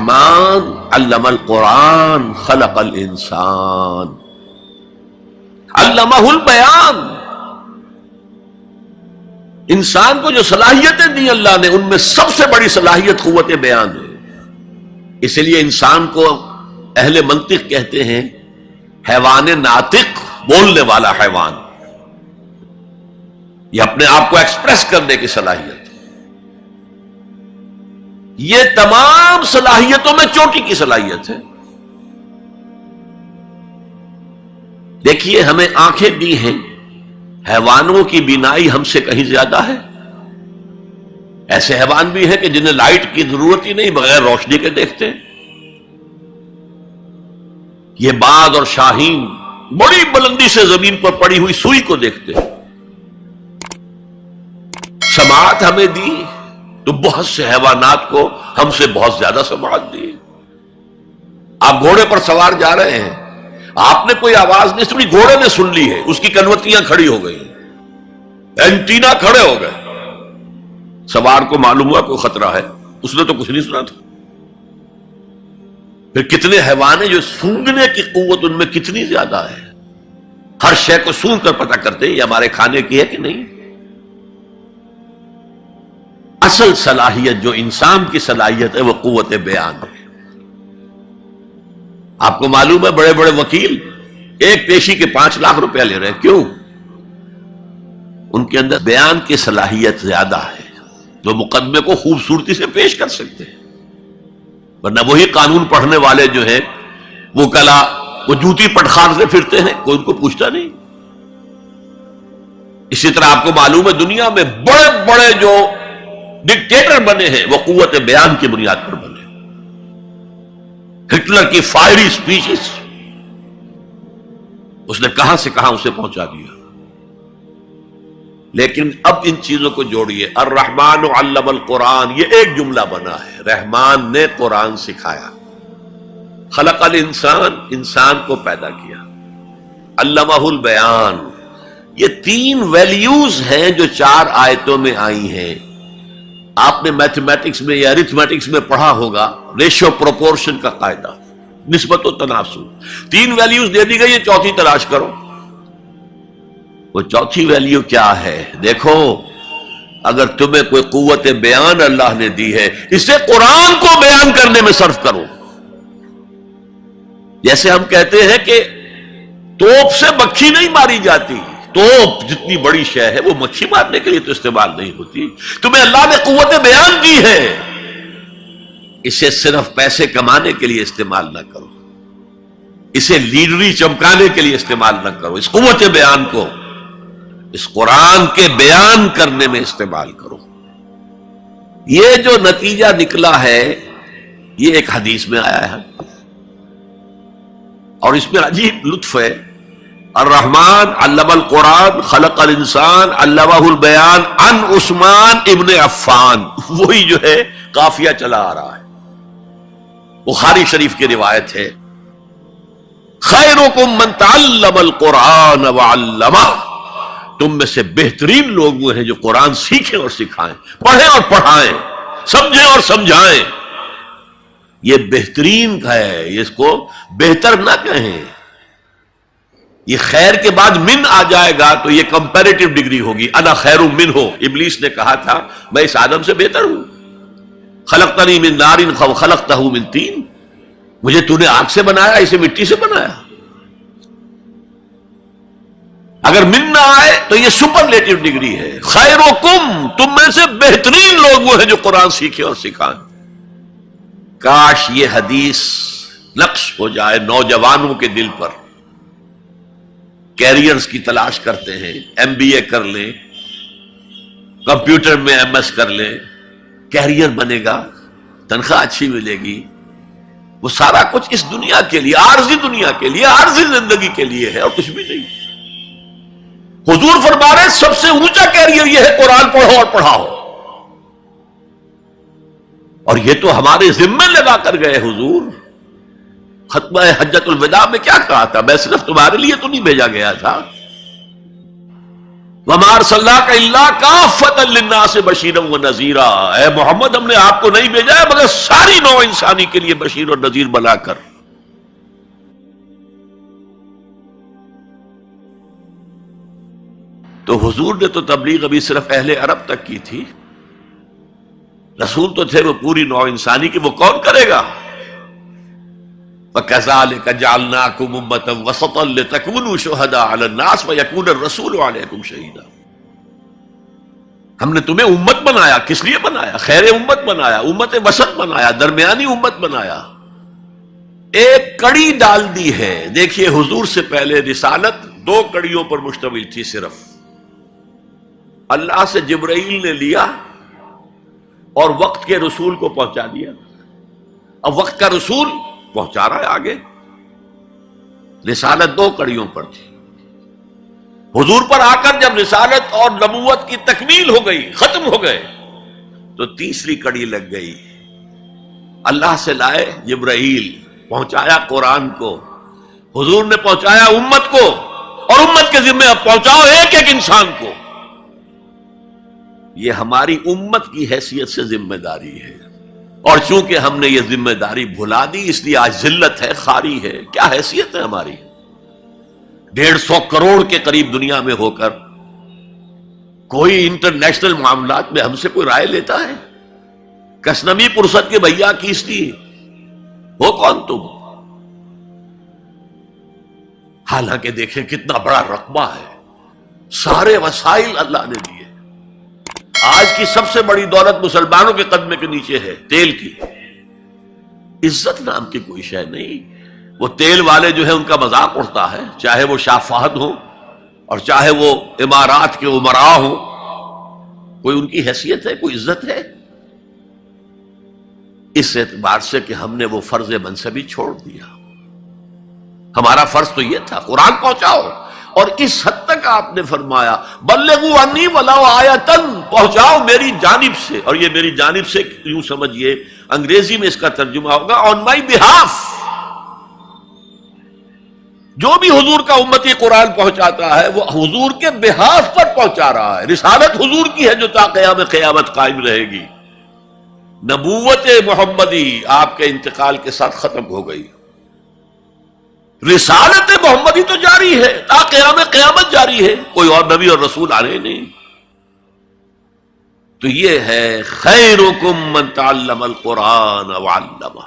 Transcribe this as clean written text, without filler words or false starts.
الرحمن علم القرآن خلق الانسان علمہ البیان. انسان کو جو صلاحیتیں دی اللہ نے، ان میں سب سے بڑی صلاحیت قوت بیان ہے. اس لیے انسان کو اہل منطق کہتے ہیں حیوان ناطق، بولنے والا حیوان. یہ اپنے آپ کو ایکسپریس کرنے کی صلاحیت. یہ تمام صلاحیتوں میں چوٹی کی صلاحیت ہے. دیکھیے ہمیں آنکھیں دی ہیں، حیوانوں کی بینائی ہم سے کہیں زیادہ ہے. ایسے حیوان بھی ہیں کہ جنہیں لائٹ کی ضرورت ہی نہیں، بغیر روشنی کے دیکھتے ہیں. یہ باز اور شاہین بڑی بلندی سے زمین پر پڑی ہوئی سوئی کو دیکھتے ہیں. سماعت ہمیں دی تو بہت سے حیوانات کو ہم سے بہت زیادہ سماعت دی. آپ گھوڑے پر سوار جا رہے ہیں، آپ نے کوئی آواز نہیں سنی، گھوڑے نے سن لی ہے، اس کی کنوتیاں کھڑی ہو گئی، اینٹینا کھڑے ہو گئے. سوار کو معلوم ہوا کوئی خطرہ ہے، اس نے تو کچھ نہیں سنا تھا. پھر کتنے حیوان ہیں جو سونگنے کی قوت ان میں کتنی زیادہ ہے، ہر شے کو سونگ کر پتہ کرتے ہیں یہ ہمارے کھانے کی ہے کہ نہیں. اصل صلاحیت جو انسان کی صلاحیت ہے وہ قوت بیان ہے. آپ کو معلوم ہے بڑے بڑے وکیل ایک پیشی کے 5 لاکھ روپیہ لے رہے ہیں. کیوں؟ ان کے اندر بیان کی صلاحیت زیادہ ہے، جو مقدمے کو خوبصورتی سے پیش کر سکتے ہیں. ورنہ وہی قانون پڑھنے والے جو ہیں وہ کلا وہ جوتی پٹخار سے پھرتے ہیں، کوئی ان کو پوچھتا نہیں. اسی طرح آپ کو معلوم ہے دنیا میں بڑے بڑے جو ڈکٹیٹر بنے ہیں وہ قوت بیان کی بنیاد پر بنے. ہٹلر کی فائری سپیچز اس نے کہاں سے کہاں اسے پہنچا دیا. لیکن اب ان چیزوں کو جوڑیے، الرحمن علم القرآن، یہ ایک جملہ بنا ہے. رحمان نے قرآن سکھایا، خلق الانسان، انسان کو پیدا کیا، علمہ البیان. یہ 3 ویلیوز ہیں جو 4 آیتوں میں آئی ہیں. آپ نے میتھمیٹکس میں یا ارتھمیٹکس میں پڑھا ہوگا ریشو پروپورشن کا قاعدہ، نسبت و تناسب. 3 ویلیوز دے دی گئی، 4تھی تلاش کرو. وہ 4تھی ویلیو کیا ہے؟ دیکھو، اگر تمہیں کوئی قوت بیان اللہ نے دی ہے، اسے قرآن کو بیان کرنے میں صرف کرو. جیسے ہم کہتے ہیں کہ توپ سے مکھی نہیں ماری جاتی، توپ جتنی بڑی شے ہے وہ مکھی مارنے کے لیے تو استعمال نہیں ہوتی. تمہیں اللہ نے قوت بیان دی ہے، اسے صرف پیسے کمانے کے لیے استعمال نہ کرو، اسے لیڈری چمکانے کے لیے استعمال نہ کرو. اس قوت بیان کو اس قرآن کے بیان کرنے میں استعمال کرو. یہ جو نتیجہ نکلا ہے یہ ایک حدیث میں آیا ہے اور اس میں عجیب لطف ہے. الرحمن علم القرآن خلق الانسان علمہ البیان عن عثمان ابن عفان. وہی جو ہے قافیہ چلا آ رہا ہے. بخاری شریف کی روایت ہے، خیرکم من تعلم القرآن وعلمہ. تم میں سے بہترین لوگ وہ ہیں جو قرآن سیکھیں اور سکھائیں، پڑھیں اور پڑھائیں، سمجھیں اور سمجھائیں. یہ بہترین ہے، اس کو بہتر نہ کہیں. یہ خیر کے بعد من آ جائے گا تو یہ کمپیریٹیو ڈگری ہوگی. انا خیر منہ، ابلیس نے کہا تھا میں اس آدم سے بہتر ہوں. خلقتنی من نار خلقتہ من طین، مجھے تو نے آگ سے بنایا، اسے مٹی سے بنایا. اگر من نہ آئے تو یہ سپرلیٹیو ڈگری ہے. خیرکم، تم میں سے بہترین لوگ وہ ہیں جو قرآن سیکھیں اور سکھائیں. کاش یہ حدیث نقش ہو جائے نوجوانوں کے دل پر. کیریئرز کی تلاش کرتے ہیں، MBA کر لیں، کمپیوٹر میں MS کر لیں، کیریئر بنے گا، تنخواہ اچھی ملے گی. وہ سارا کچھ اس دنیا کے لیے، عارضی دنیا کے لیے، عارضی زندگی کے لیے ہے اور کچھ بھی نہیں. حضور فرما رہے سب سے اونچا کیریئر یہ ہے قرآن پڑھو اور پڑھاؤ. اور یہ تو ہمارے ذمے لگا کر گئے حضور. ختمہ حجۃ الوداع میں کیا کہا تھا؟ میں صرف تمہارے لیے تو نہیں بھیجا گیا تھا، وَمَا أَرْسَلْنَاكَ إِلَّا كَافَّةً لِلنَّاسِ بَشِيرًا وَنَذِيرًا، اے محمد ہم نے آپ کو نہیں بھیجا ہے مگر ساری نوع انسانی کے لیے بشیر اور نذیر بنا کر۔ تو حضور نے تو تبلیغ ابھی صرف اہل عرب تک کی تھی، رسول تو تھے وہ پوری نوع انسانی کی، وہ کون کرے گا؟ وَكَذَلِكَ جَعَلْنَاكُمْ أُمَّةً وَسَطًا لِتَكُونُوا شُهَدَاءَ عَلَى النَّاسِ وَيَكُونَ الرَّسُولُ عَلَيْكُمْ شَهِيدًا۔ ہم نے تمہیں امت بنایا، کس لیے بنایا؟ خیر امت بنایا، امت وسط بنایا، درمیانی امت بنایا، ایک کڑی ڈال دی ہے۔ دیکھیے حضور سے پہلے رسالت 2 کڑیوں پر مشتمل تھی صرف، اللہ سے جبرائیل نے لیا اور وقت کے رسول کو پہنچا دیا، اب وقت کا رسول پہنچا رہا ہے آگے۔ رسالت 2 کڑیوں پر تھی، حضور پر آ کر جب رسالت اور نبوت کی تکمیل ہو گئی، ختم ہو گئے، تو تیسری کڑی لگ گئی، اللہ سے لائے جبرائیل، پہنچایا قرآن کو، حضور نے پہنچایا امت کو، اور امت کے ذمہ اب پہنچاؤ ایک ایک انسان کو۔ یہ ہماری امت کی حیثیت سے ذمہ داری ہے، اور چونکہ ہم نے یہ ذمہ داری بھلا دی اس لیے آج ذلت ہے، خاری ہے۔ کیا حیثیت ہے ہماری؟ 150 کروڑ کے قریب دنیا میں ہو کر کوئی انٹرنیشنل معاملات میں ہم سے کوئی رائے لیتا ہے؟ کسنمی پرست کے بھیا کیستی ہو کون تم؟ حالانکہ دیکھیں کتنا بڑا رقبہ ہے، سارے وسائل اللہ نے دیے۔ آج کی سب سے بڑی دولت مسلمانوں کے قدمے کے نیچے ہے، تیل کی۔ عزت نام کی کوئی شے نہیں، وہ تیل والے جو ہیں ان کا مذاق اڑتا ہے، چاہے وہ شاہ فہد ہوں اور چاہے وہ امارات کے امراء ہوں، کوئی ان کی حیثیت ہے، کوئی عزت ہے؟ اس اعتبار سے کہ ہم نے وہ فرض منصبی چھوڑ دیا۔ ہمارا فرض تو یہ تھا قرآن پہنچاؤ، اور اس حد تک آپ نے فرمایا بلغوا عنی ولو آیۃ، پہنچاؤ میری جانب سے، اور یہ میری جانب سے یوں سمجھیے انگریزی میں اس کا ترجمہ ہوگا آن مائی بہاف۔ جو بھی حضور کا امتی قرآن پہنچاتا ہے وہ حضور کے بہاف پر پہنچا رہا ہے۔ رسالت حضور کی ہے جو تا قیام قیامت قائم رہے گی، نبوت محمدی آپ کے انتقال کے ساتھ ختم ہو گئی، رسالت محمدی تو جاری ہے، تا قیام قیامت جاری ہے، کوئی اور نبی اور رسول آ رہے نہیں۔ تو یہ ہے خیرکم من تعلم القرآن وعلمہ۔